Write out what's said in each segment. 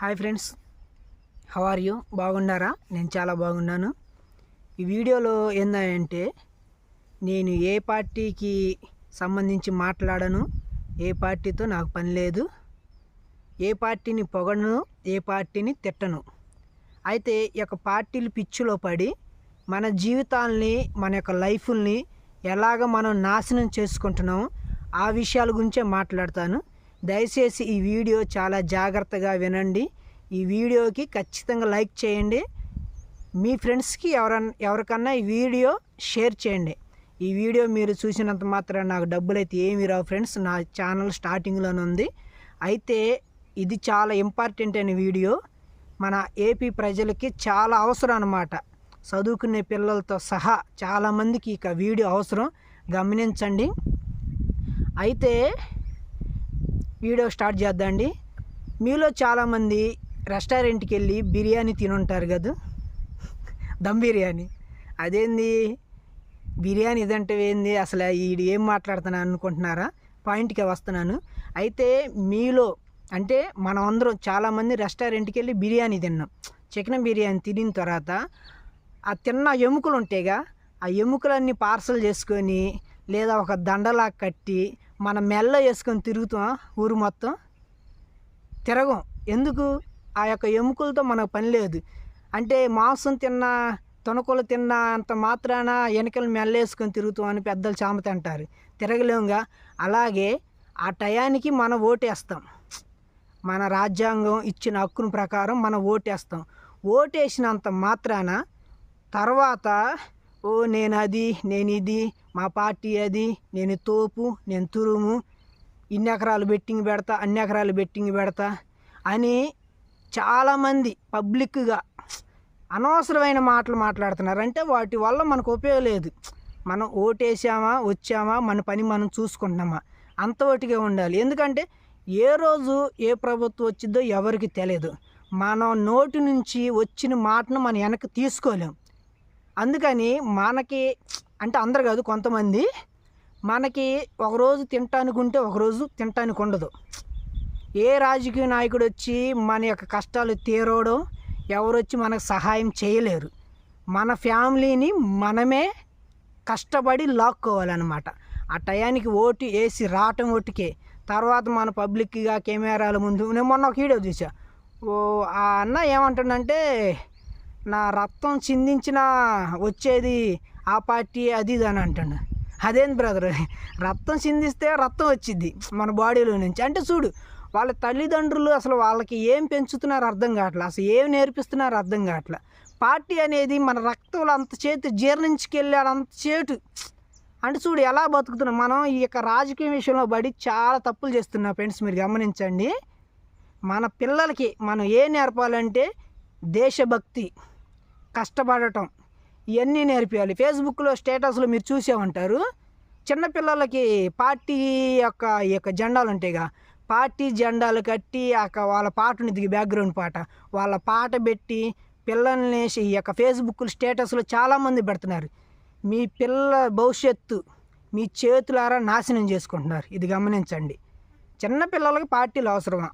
Hi friends, how are you? బాగున్నారా? నేను చాలా బాగున్నాను. ఈ వీడియోలో ఏంటంటే నేను ఏ పార్టీకి సంబంధించి మాట్లాడను, ఏ పార్టీతో నాకు పని లేదు, ఏ పార్టీని పొగడను, ఏ పార్టీని తిట్టను. అయితే ఈ యొక్క పార్టీలు పిచ్చిలో పడి మన జీవితాల్ని, మన యొక్క లైఫ్ని ఎలాగ మనం నాశనం చేసుకుంటున్నామో ఆ విషయాల గురించే మాట్లాడతాను. దయచేసి ఈ వీడియో చాలా జాగ్రత్తగా వినండి. ఈ వీడియోకి ఖచ్చితంగా లైక్ చేయండి. మీ ఫ్రెండ్స్కి ఎవరికన్నా ఈ వీడియో షేర్ చేయండి. ఈ వీడియో మీరు చూసినంత మాత్రం నాకు డబ్బులు అయితే ఏమీ రావు ఫ్రెండ్స్. నా ఛానల్ స్టార్టింగ్లోనే ఉంది. అయితే ఇది చాలా ఇంపార్టెంట్ అయిన వీడియో. మన ఏపీ ప్రజలకి చాలా అవసరం అన్నమాట. చదువుకునే పిల్లలతో సహా చాలామందికి ఇక వీడియో అవసరం, గమనించండి. అయితే వీడియో స్టార్ట్ చేద్దాండి. మీలో చాలామంది రెస్టారెంట్కి వెళ్ళి బిర్యానీ తినుంటారు కదా, దమ్ బిర్యానీ. అదేంది బిర్యానీ ఇదంటే ఏంది, అసలు వీడు ఏం మాట్లాడుతున్నాను అనుకుంటున్నారా? పాయింట్కి వస్తున్నాను. అయితే మీలో అంటే మనం అందరం చాలామంది రెస్టారెంట్కి వెళ్ళి బిర్యానీ తిన్నాం. చికెన్ బిర్యానీ తినిన తర్వాత ఆ తిన్న ఎముకలు ఉంటాయిగా, ఆ ఎముకలన్నీ పార్సల్ చేసుకొని లేదా ఒక దండలా కట్టి మన మెల్ల వేసుకొని తిరుగుతాం. ఊరు మొత్తం తిరగం. ఎందుకు? ఆ యొక్క ఎముకలతో మనకు పని లేదు. అంటే మాంసం తిన్న, తొనకలు తిన్న అంత మాత్రాన వెనకలు మెల్లేసుకొని తిరుగుతాం అని పెద్దలు చామత అంటారు. తిరగలేముగా. అలాగే ఆ టయానికి మనం ఓటేస్తాం. మన రాజ్యాంగం ఇచ్చిన హక్కును ప్రకారం మనం ఓటేస్తాం. ఓటేసినంత మాత్రాన తర్వాత నేను అది, నేను ఇది, మా పార్టీ అది, నేను తోపు, నేను తురుము, ఇన్ని ఎకరాలు బెట్టింగ్ పెడతా, అన్ని ఎకరాలు బెట్టింగ్ పెడతా అని చాలామంది పబ్లిక్గా అనవసరమైన మాటలు మాట్లాడుతున్నారు. అంటే వాటి వల్ల మనకు ఉపయోగం లేదు. మనం ఓటేసామా, వచ్చామా, మన పని మనం చూసుకుంటున్నామా, అంతవరకే ఉండాలి. ఎందుకంటే ఏ రోజు ఏ ప్రభుత్వం వచ్చిందో ఎవరికి తెలియదు. మనం నోటి నుంచి వచ్చిన మాటను మనం వెనక్కి తీసుకోలేం. అందుకని మనకి అంటే అందరు కాదు, కొంతమంది మనకి ఒకరోజు తినటానికి ఉంటే ఒకరోజు తినటానికి ఉండదు. ఏ రాజకీయ నాయకుడు వచ్చి మన యొక్క కష్టాలు తీరవడం, ఎవరు వచ్చి మనకు సహాయం చేయలేరు. మన ఫ్యామిలీని మనమే కష్టపడి లాక్కోవాలన్నమాట. ఆ టయానికి ఓటు వేసి రావటం ఓటుకే. తర్వాత మన పబ్లిక్గా కెమెరాల ముందు నేను మొన్న ఒక వీడియో చూసా. ఆ అన్న ఏమంటుండంటే, నా రక్తం చిందించిన వచ్చేది ఆ పార్టీ అది ఇది అని అంటాడు. అదేంటి బ్రదర్, రక్తం చిందిస్తే రక్తం వచ్చింది మన బాడీలో నుంచి. అంటే చూడు, వాళ్ళ తల్లిదండ్రులు అసలు వాళ్ళకి ఏం పెంచుతున్నారు అర్థం కావట్లే, అసలు ఏం నేర్పిస్తున్నారు అర్థం కావట్లే. పార్టీ అనేది మన రక్తంలో అంత చేతి జీర్ణించుకెళ్ళాడు, అంత చేటు. అంటే చూడు ఎలా బతుకుతున్నాం మనం. ఈ యొక్క రాజకీయ విషయంలో పడి చాలా తప్పులు చేస్తున్నాం ఫ్రెండ్స్. మీరు గమనించండి. మన పిల్లలకి మనం ఏం నేర్పాలంటే దేశభక్తి, కష్టపడటం, ఇవన్నీ నేర్పించాలి. ఫేస్బుక్లో స్టేటస్లో మీరు చూసే ఉంటారు. చిన్నపిల్లలకి పార్టీ యొక్క జెండాలు ఉంటాయిగా, పార్టీ జెండాలు కట్టి వాళ్ళ పాట ఉంది, బ్యాక్గ్రౌండ్ పాట, వాళ్ళ పాట పెట్టి పిల్లల్ని ఈ యొక్క ఫేస్బుక్ స్టేటస్లో చాలామంది పెడుతున్నారు. మీ పిల్లల భవిష్యత్తు మీ చేతులారా నాశనం చేసుకుంటున్నారు. ఇది గమనించండి. చిన్నపిల్లలకి పార్టీలు అవసరమా?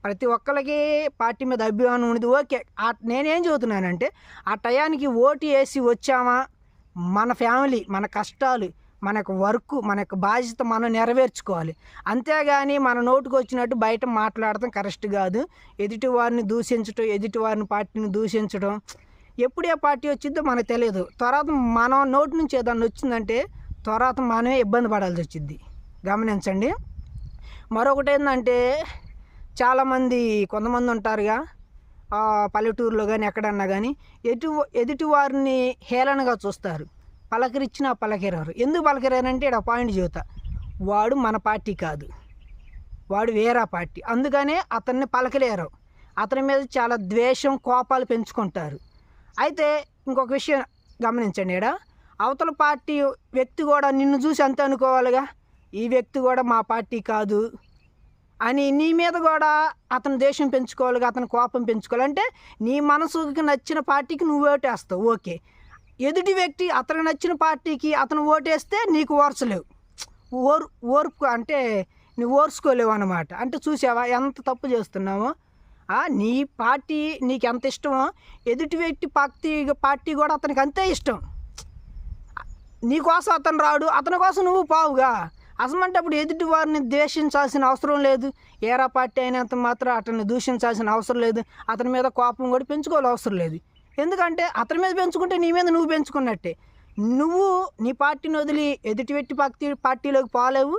ప్రతి ఒక్కరికి పార్టీ మీద అభిమానం ఉన్నది, ఓకే. నేనేం చెబుతున్నానంటే, ఆ టయానికి ఓటు వేసి వచ్చామా, మన ఫ్యామిలీ, మన కష్టాలు, మన యొక్క వర్క్, మన యొక్క బాధ్యత మనం నెరవేర్చుకోవాలి. అంతేగాని మన నోటుకు వచ్చినట్టు బయట మాట్లాడటం కరెక్ట్ కాదు. ఎదుటి వారిని దూషించడం, ఎదుటి వారిని పార్టీని దూషించడం, ఎప్పుడు ఏ పార్టీ వచ్చిందో మనకు తెలియదు. తర్వాత మనం నోటి నుంచి ఏదన్నా వచ్చిందంటే తర్వాత మనమే ఇబ్బంది పడాల్సి వచ్చింది. గమనించండి. మరొకటి ఏంటంటే, కొంతమంది ఉంటారుగా పల్లెటూరులో కానీ ఎక్కడన్నా కానీ ఎదుటి వారిని హేళనగా చూస్తారు. పలకరించినా పలకరారు. ఎందుకు పలకరారంటే ఇక్కడ పాయింట్ చెబుతా. వాడు మన పార్టీ కాదు, వాడు వేరే పార్టీ, అందుకనే అతన్ని పలకలేరు. అతని మీద చాలా ద్వేషం, కోపాలు పెంచుకుంటారు. అయితే ఇంకొక విషయం గమనించండి. ఇక్కడ అవతల పార్టీ వ్యక్తి కూడా నిన్ను చూసి అంతే అనుకోవాలిగా, ఈ వ్యక్తి కూడా మా పార్టీ కాదు అని నీ మీద కూడా అతను దేశం పెంచుకోవాలి, అతను కోపం పెంచుకోవాలి. అంటే నీ మనసుకి నచ్చిన పార్టీకి నువ్వు ఓటేస్తావు, ఓకే. ఎదుటి వ్యక్తి అతనికి నచ్చిన పార్టీకి అతను ఓటేస్తే నీకు ఓర్చలేవు, ఓర్పు అంటే నువ్వు ఓర్చుకోలేవు అన్నమాట. అంటే చూసావా ఎంత తప్పు చేస్తున్నావో. నీ పార్టీ నీకు ఎంత ఇష్టమో ఎదుటి వ్యక్తి పార్టీ కూడా అతనికి అంతే ఇష్టం. నీకోసం అతను రాడు, అతని కోసం నువ్వు పావుగా. అసమంటప్పుడు ఎదుటి వారిని ద్వేషించాల్సిన అవసరం లేదు. ఏరా పార్టీ అయినంత మాత్రం అతన్ని దూషించాల్సిన అవసరం లేదు. అతని మీద కోపం కూడా పెంచుకోవాల్సిన అవసరం లేదు. ఎందుకంటే అతని మీద పెంచుకుంటే నీ మీద నువ్వు పెంచుకున్నట్టే. నువ్వు నీ పార్టీని వదిలి ఎదుటి వ్యక్తి పార్టీలోకి పోలేవు,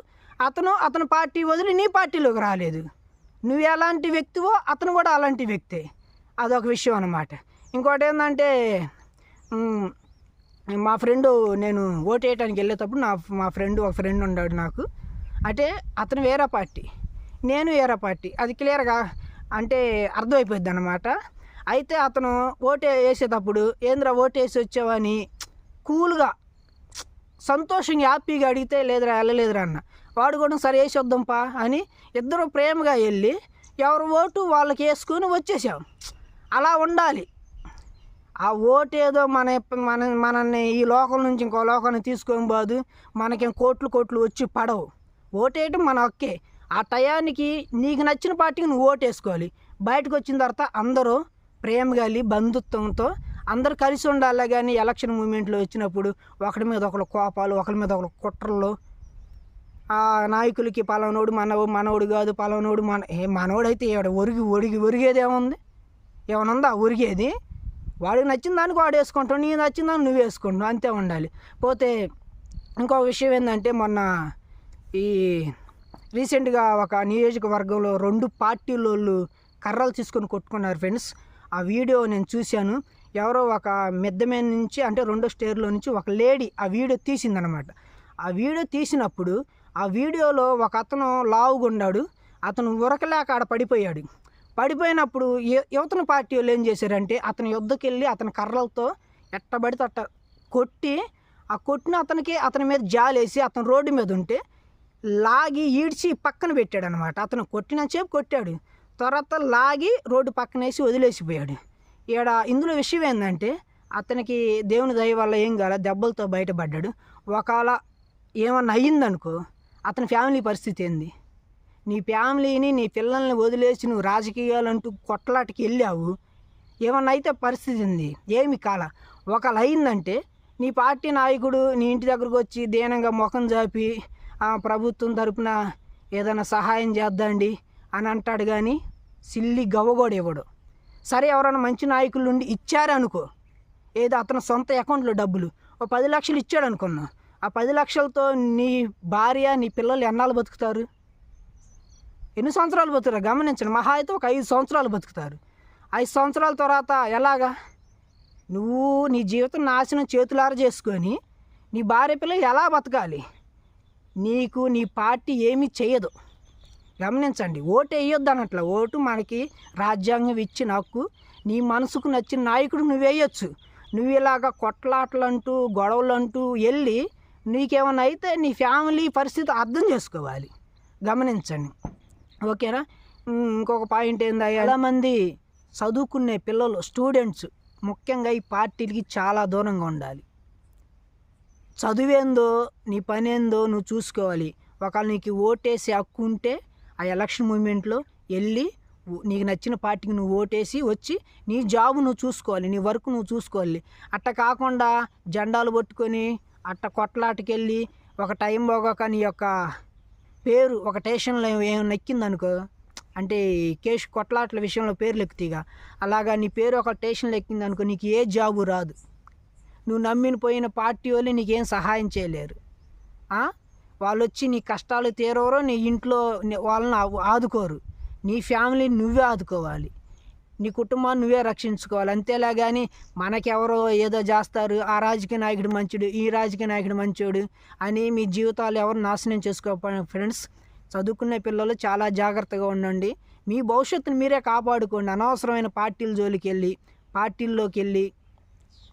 అతను పార్టీ వదిలి నీ పార్టీలోకి రాలేదు. నువ్వు ఎలాంటి వ్యక్తివో అతను కూడా అలాంటి వ్యక్తే. అదొక విషయం అన్నమాట. ఇంకోటి ఏంటంటే, మా ఫ్రెండు నేను ఓటు వేయడానికి వెళ్ళేటప్పుడు మా ఒక ఫ్రెండ్ ఉన్నాడు నాకు. అంటే అతను వేరే పార్టీ, నేను వేరే పార్టీ, అది క్లియర్గా అంటే అర్థమైపోద్ది అన్నమాట. అయితే అతను ఓటు వేసేటప్పుడు ఏంద్రా ఓటు వేసి వచ్చావని కూల్గా సంతోషంగా హ్యాపీగా అడిగితే లేదురా వెళ్ళలేదురా అన్న. వాడు కూడా సరే వేసి వద్దాంపా అని ఇద్దరు ప్రేమగా వెళ్ళి ఎవరు ఓటు వాళ్ళకి వేసుకొని వచ్చేసాం. అలా ఉండాలి. ఆ ఓటు ఏదో మనల్ని ఈ లోకం నుంచి ఇంకో లోకాన్ని తీసుకొని పోదు. మనకేం కోట్లు వచ్చి పడవు. ఓటేయటం మన హక్కే. ఆ టయానికి నీకు నచ్చిన పార్టీకి నువ్వు ఓటు వేసుకోవాలి. బయటకు వచ్చిన తర్వాత అందరూ ప్రేమగా వెళ్ళి బంధుత్వంతో అందరూ కలిసి ఉండాలి. కానీ ఎలక్షన్ మూమెంట్లో వచ్చినప్పుడు ఒకరి మీద ఒకరు కోపాలు, ఒకరి మీద ఒకరు కుట్రలు, ఆ నాయకులకి పలానోడు మనోడు కాదు, పలానోడు మనోడైతే ఒరిగేది ఏముంది? ఏమైనా ఉందా ఒరిగేది? వాడికి నచ్చిన దానికి వాడు వేసుకుంటావు, నీకు నచ్చిన దాన్ని నువ్వు వేసుకుంటావు, అంతే ఉండాలి. పోతే ఇంకో విషయం ఏంటంటే, మొన్న ఈ రీసెంట్గా ఒక నియోజకవర్గంలో 2 పార్టీలోళ్ళు కర్రలు తీసుకొని కొట్టుకున్నారు ఫ్రెండ్స్. ఆ వీడియో నేను చూశాను. ఎవరో ఒక మిద్దె మీద నుంచి అంటే 2వ స్టేర్లో నుంచి ఒక లేడీ ఆ వీడియో తీసిందనమాట. ఆ వీడియో తీసినప్పుడు ఆ వీడియోలో ఒక అతను లావుగుండాడు, అతను ఉరకలేక ఆడ పడిపోయినప్పుడు యువతన పార్టీ వాళ్ళు ఏం చేశారంటే అతని యుద్ధకి వెళ్ళి అతని కర్రలతో ఎట్టబడితే అట్ట కొట్టి, ఆ కొట్టిన అతని మీద జాలేసి అతను రోడ్డు మీద ఉంటే లాగి ఈడ్చి పక్కన పెట్టాడు అనమాట. అతను కొట్టిన సేపు కొట్టాడు, తర్వాత లాగి రోడ్డు పక్కన వేసి వదిలేసిపోయాడు. ఇందులో విషయం ఏంటంటే అతనికి దేవుని దయ వల్ల ఏం కాల, దెబ్బలతో బయటపడ్డాడు. ఒకవేళ ఏమన్నా అయ్యిందనుకో అతని ఫ్యామిలీ పరిస్థితి ఏంది? నీ ఫ్యామిలీని నీ పిల్లల్ని వదిలేసి నువ్వు రాజకీయాలంటూ కొట్లాటకి వెళ్ళావు, ఏమన్నా అయితే పరిస్థితి ఉంది ఏమి కాల. ఒకవేళ అయిందంటే నీ పార్టీ నాయకుడు నీ ఇంటి దగ్గరకు వచ్చి దీనంగా ముఖం చాపి ప్రభుత్వం తరపున ఏదైనా సహాయం చేద్దండి అని అంటాడు. కానీ సిల్లి గవ్వగోడు ఇవ్వడు. సరే ఎవరైనా మంచి నాయకులు ఉండి ఇచ్చారనుకో, ఏదో అతను సొంత అకౌంట్లో డబ్బులు 10 లక్షలు ఇచ్చాడు అనుకున్నా, ఆ 10 లక్షలతో నీ భార్య నీ పిల్లలు ఎన్నాళ్ళు బతుకుతారు? ఎన్ని సంవత్సరాలు బతుకుతారు గమనించండి. మహా అయితే ఒక 5 సంవత్సరాలు బతుకుతారు. 5 సంవత్సరాల తర్వాత ఎలాగా? నువ్వు నీ జీవితం నాశనం చేతులార చేసుకొని నీ భార్య పిల్లలు ఎలా బతకాలి? నీకు నీ పార్టీ ఏమీ చేయదు. గమనించండి. ఓటు వేయొద్దు అనట్ల. ఓటు మనకి రాజ్యాంగం ఇచ్చిన హక్కు. నీ మనసుకు నచ్చిన నాయకుడు నువ్వు వేయొచ్చు. నువ్వు ఇలాగ కొట్లాటలంటూ గొడవలంటూ వెళ్ళి నీకేమైనా అయితే నీ ఫ్యామిలీ పరిస్థితి అర్థం చేసుకోవాలి. గమనించండి, ఓకేనా? ఇంకొక పాయింట్ ఏందా, చాలామంది చదువుకునే పిల్లలు స్టూడెంట్స్ ముఖ్యంగా ఈ పార్టీలకి చాలా దూరంగా ఉండాలి. చదువేందో నీ పని ఏందో నువ్వు చూసుకోవాలి. ఒకవేళ నీకు ఓటేసి హక్కు ఉంటే ఆ ఎలక్షన్ మూమెంట్లో వెళ్ళి నీకు నచ్చిన పార్టీకి నువ్వు ఓటేసి వచ్చి నీ జాబ్ నువ్వు చూసుకోవాలి, నీ వర్క్ నువ్వు చూసుకోవాలి. అట్ట కాకుండా జెండాలు పట్టుకొని అట్ట కొట్లాటకి వెళ్ళి ఒక టైం పోగాక నీ యొక్క పేరు ఒక స్టేషన్లో ఏమైనా ఎక్కిందనుకో, అంటే కేసు కొట్లాట్ల విషయంలో పేర్లు ఎక్కుతాయిగా, అలాగా నీ పేరు ఒక స్టేషన్లో ఎక్కిందనుకో నీకు ఏ జాబు రాదు. నువ్వు నమ్మిన పోయిన పార్టీ వాళ్ళు నీకేం సహాయం చేయలేరు. వాళ్ళు వచ్చి నీ కష్టాలు తీరవరో, నీ ఇంట్లో వాళ్ళని ఆదుకోరు. నీ ఫ్యామిలీని నువ్వే ఆదుకోవాలి, నీ కుటుంబాన్ని నువ్వే రక్షించుకోవాలి. అంతేలా కానీ మనకెవరో ఏదో చేస్తారు, ఆ రాజకీయ నాయకుడు మంచిడు, ఈ రాజకీయ నాయకుడు మంచోడు అని మీ జీవితాలు ఎవరు నాశనం చేసుకోకపోయినా ఫ్రెండ్స్, చదువుకునే పిల్లలు చాలా జాగ్రత్తగా ఉండండి. మీ భవిష్యత్తును మీరే కాపాడుకోండి. అనవసరమైన పార్టీల్లోకి వెళ్ళి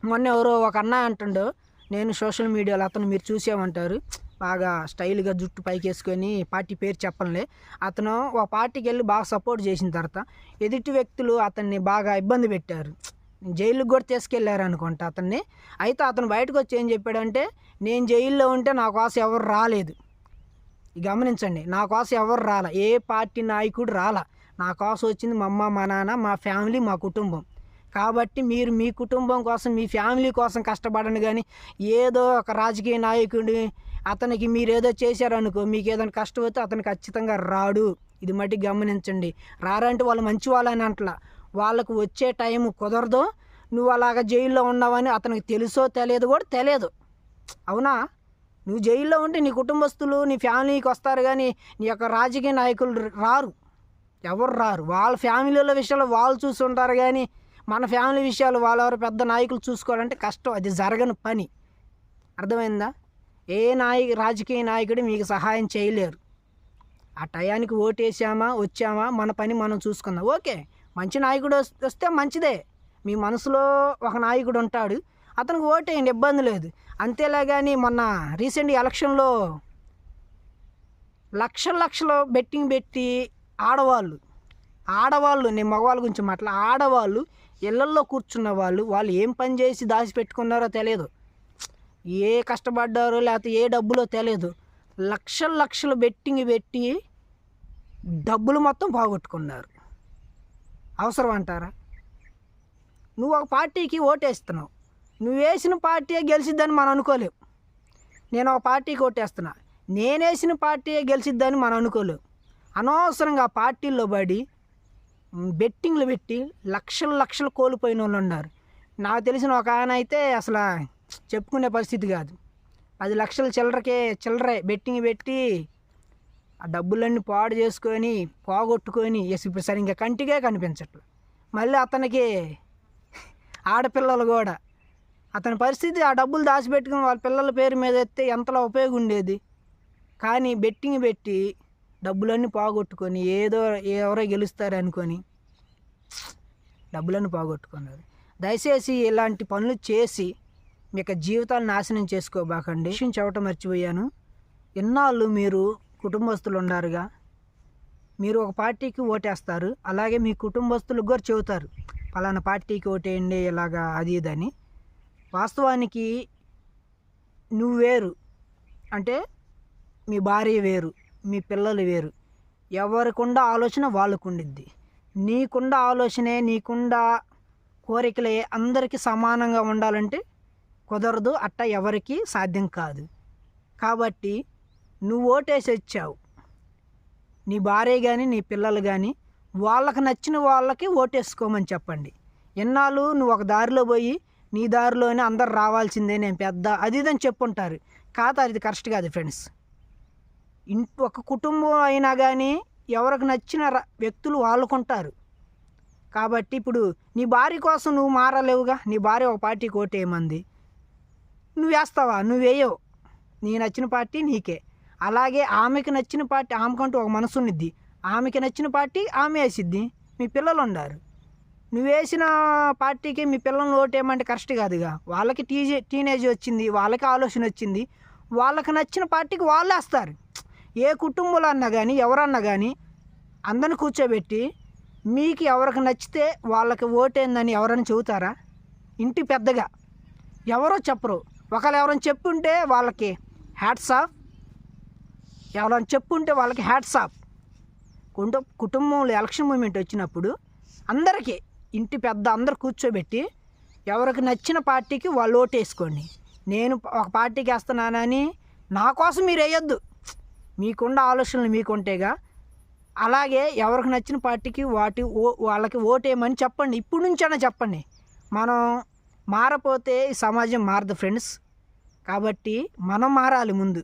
మొన్న ఎవరో ఒక అన్నయ్య అంటుండో, నేను సోషల్ మీడియాలో అతను మీరు చూసేమంటారు, బాగా స్టైల్గా జుట్టు పైకి వేసుకొని పార్టీ పేరు చెప్పనులే, అతను ఒక పార్టీకి వెళ్ళి బాగా సపోర్ట్ చేసిన తర్వాత ఎదుటి వ్యక్తులు అతన్ని బాగా ఇబ్బంది పెట్టారు, జైలుకి కూడా తీసుకెళ్ళారు అనుకుంటా అతన్ని. అయితే అతను బయటకు వచ్చి ఏం చెప్పాడంటే, నేను జైల్లో ఉంటే నా కోసం ఎవరు రాలేదు. గమనించండి, నా కోసం ఎవరు రాలా, ఏ పార్టీ నాయకుడు రాలా, నా కోసం వచ్చింది మా అమ్మ, మా నాన్న, మా ఫ్యామిలీ, మా కుటుంబం. కాబట్టి మీరు మీ కుటుంబం కోసం, మీ ఫ్యామిలీ కోసం కష్టపడండి. కానీ ఏదో ఒక రాజకీయ నాయకుడి అతనికి మీరు ఏదో చేశారనుకో, మీకు ఏదైనా కష్టం వస్తే అతను ఖచ్చితంగా రాడు. ఇది మట్టి గమనించండి. రారంటే వాళ్ళు మంచి వాళ్ళని అంటలా, వాళ్ళకు వచ్చే టైం కుదరదు. నువ్వు అలాగ జైల్లో ఉన్నావని అతనికి తెలుసో తెలియదు కూడా తెలియదు. అవునా? నువ్వు జైల్లో ఉంటే నీ కుటుంబస్తులు, నీ ఫ్యామిలీకి వస్తారు, కానీ నీ యొక్క రాజకీయ నాయకులు రారు. ఎవరు రారు. వాళ్ళ ఫ్యామిలీల విషయాలు వాళ్ళు చూసుంటారు, కానీ మన ఫ్యామిలీ విషయాలు వాళ్ళెవరు పెద్ద నాయకులు చూసుకోవాలంటే కష్టం. అది జరగని పని. అర్థమైందా? ఏ రాజకీయ నాయకుడు మీకు సహాయం చేయలేరు. ఆ టయానికి ఓటేసామా, వచ్చామా, మన పని మనం చూసుకుందాం. ఓకే, మంచి నాయకుడు వస్తే మంచిదే. మీ మనసులో ఒక నాయకుడు ఉంటాడు, అతనికి ఓటేయండి, ఇబ్బంది లేదు. అంతేలా కానీ మొన్న రీసెంట్ ఎలక్షన్లో లక్షలు బెట్టింగ్ పెట్టి ఆడవాళ్ళు నేను మగవాళ్ళ గురించి ఆడవాళ్ళు ఇళ్లల్లో కూర్చున్న వాళ్ళు ఏం పని చేసి దాచిపెట్టుకున్నారో తెలియదు, ఏ కష్టపడ్డారో లేకపోతే ఏ డబ్బులో తెలియదు. లక్షలు బెట్టింగ్ పెట్టి డబ్బులు మొత్తం పోగొట్టుకున్నారు. అవసరం అంటారా? నువ్వు ఒక పార్టీకి ఓటేస్తున్నావు, నువ్వు వేసిన పార్టీయే గెలిచిద్దని మనం అనుకోలేవు. నేను ఒక పార్టీకి ఓటేస్తున్నా, నేను వేసిన పార్టీయే గెలిచిద్దని మనం అనుకోలేవు. అనవసరంగా ఆ పార్టీల్లో పడి బెట్టింగ్లు పెట్టి లక్షలు కోల్పోయిన వాళ్ళు ఉన్నారు. నాకు తెలిసిన ఒక ఆయన అయితే అసలు చెప్పుకునే పరిస్థితి కాదు. 10 లక్షల చిల్లరే బెట్టింగ్ పెట్టి ఆ డబ్బులన్నీ పాడు చేసుకొని పోగొట్టుకొని ఇప్పుడు సరిగ్గా కంటికే కనిపించట్లేదు. మళ్ళీ అతనికి ఆడపిల్లలు కూడా, అతని పరిస్థితి ఆ డబ్బులు దాచిపెట్టుకుని వాళ్ళ పిల్లల పేరు మీద ఎత్తే ఎంతలో ఉపయోగం ఉండేది. కానీ బెట్టింగ్ పెట్టి డబ్బులన్నీ పోగొట్టుకొని ఎవరో గెలుస్తారు అనుకొని డబ్బులన్నీ పోగొట్టుకున్నారు. దయచేసి ఇలాంటి పనులు చేసి మీకు జీవితాలు నాశనం చేసుకోబాకండి. విషయం చెప్పటం మర్చిపోయాను. ఎన్నాళ్ళు మీరు కుటుంబస్తులు ఉండారుగా, మీరు ఒక పార్టీకి ఓటేస్తారు, అలాగే మీ కుటుంబస్తులకు కూడా చెబుతారు పలానా పార్టీకి ఓటేయండి ఇలాగా అది ఇదని. వాస్తవానికి నువ్వు వేరు అంటే మీ భార్య వేరు, మీ పిల్లలు వేరు. ఎవరికుండా ఆలోచన వాళ్ళకు ఉండిద్ది. నీకుండ ఆలోచనే, నీకుండ కోరికలే అందరికీ సమానంగా ఉండాలంటే కుదరదు. అట్ట ఎవరికి సాధ్యం కాదు. కాబట్టి నువ్వు ఓటేసి వచ్చావు, నీ భార్య కానీ నీ పిల్లలు కానీ వాళ్ళకి నచ్చిన వాళ్ళకి ఓటేసుకోమని చెప్పండి. ఎన్నాళ్ళు నువ్వు ఒక దారిలో పోయి నీ దారిలోనే అందరు రావాల్సిందే, నేను పెద్ద అది ఇదని చెప్పుంటారు. కాదు, అది కరెక్ట్ కాదు ఫ్రెండ్స్. ఒక కుటుంబం అయినా కానీ ఎవరికి నచ్చిన వ్యక్తులు వాళ్ళకుంటారు. కాబట్టి ఇప్పుడు నీ భార్య కోసం నువ్వు మారలేవుగా. నీ భార్య ఒక పార్టీకి ఓటేయమంది, నువ్వు వేస్తావా? నువ్వు వేయవు. నీ నచ్చిన పార్టీ నీకే. అలాగే ఆమెకి నచ్చిన పార్టీ, ఆమెకంటూ ఒక మనసు ఉండిద్ది, ఆమెకి నచ్చిన పార్టీ ఆమె వేసిద్ది. మీ పిల్లలు ఉన్నారు, నువ్వు వేసిన పార్టీకి మీ పిల్లల్ని ఓటేయమంటే కరెక్ట్ కాదుగా. వాళ్ళకి టీనేజ్ వచ్చింది, వాళ్ళకి ఆలోచన వచ్చింది, వాళ్ళకి నచ్చిన పార్టీకి వాళ్ళు వేస్తారు. ఏ కుటుంబంలో అన్నా కానీ ఎవరన్నా కానీ అందరిని కూర్చోబెట్టి మీకు ఎవరికి నచ్చితే వాళ్ళకి ఓటేందని ఎవరైనా చెబుతారా? ఇంటి పెద్దగా ఎవరో చెప్పరు. ఒకవేళ ఎవరైనా చెప్పుంటే వాళ్ళకి హ్యాట్స్ ఆఫ్, ఎవరైనా చెప్పుంటే వాళ్ళకి హ్యాట్స్ ఆఫ్. కుటుంబంలో ఎలక్షన్ మూమెంట్ వచ్చినప్పుడు అందరికీ ఇంటి పెద్ద అందరు కూర్చోబెట్టి ఎవరికి నచ్చిన పార్టీకి వాళ్ళు ఓటేసుకోండి. నేను ఒక పార్టీకి వేస్తున్నానని నా కోసం మీరు వేయొద్దు. మీకున్న ఆలోచనలు మీకుంటేగా. అలాగే ఎవరికి నచ్చిన పార్టీకి వాళ్ళకి ఓటేయమని చెప్పండి. ఇప్పుడు నుంచైనా చెప్పండి. మనం మారపోతే ఈ సమాజం మారదు ఫ్రెండ్స్. కాబట్టి మనం మారాలి ముందు.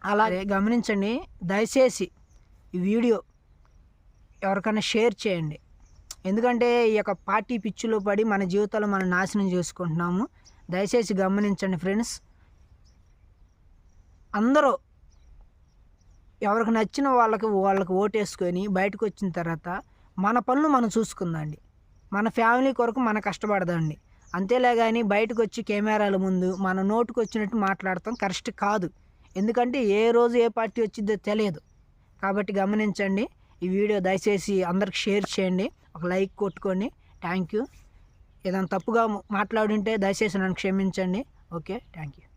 అలాగే గమనించండి. దయచేసి ఈ వీడియో ఎవరికైనా షేర్ చేయండి. ఎందుకంటే ఈ యొక్క పార్టీ పిచ్చిలో పడి మన జీవితాలు మనం నాశనం చేసుకుంటున్నాము. దయచేసి గమనించండి ఫ్రెండ్స్. అందరూ ఎవరికి నచ్చిన వాళ్ళకి ఓటేసుకొని బయటకు వచ్చిన తర్వాత మన పనులు మనం చూసుకుందండి. మన ఫ్యామిలీ కొరకు మనం కష్టపడదండి. అంతేలే కానీ బయటకు వచ్చి కెమెరాల ముందు మన నోటుకు వచ్చినట్టు మాట్లాడతాం కరెక్ట్ కాదు. ఎందుకంటే ఏ రోజు ఏ పార్టీ వచ్చిందో తెలియదు. కాబట్టి గమనించండి. ఈ వీడియో దయచేసి అందరికి షేర్ చేయండి, ఒక లైక్ కొట్టుకోండి. Thank you. ఏదైనా తప్పుగా మాట్లాడుంటే దయచేసి నన్ను క్షమించండి. Okay, thank you.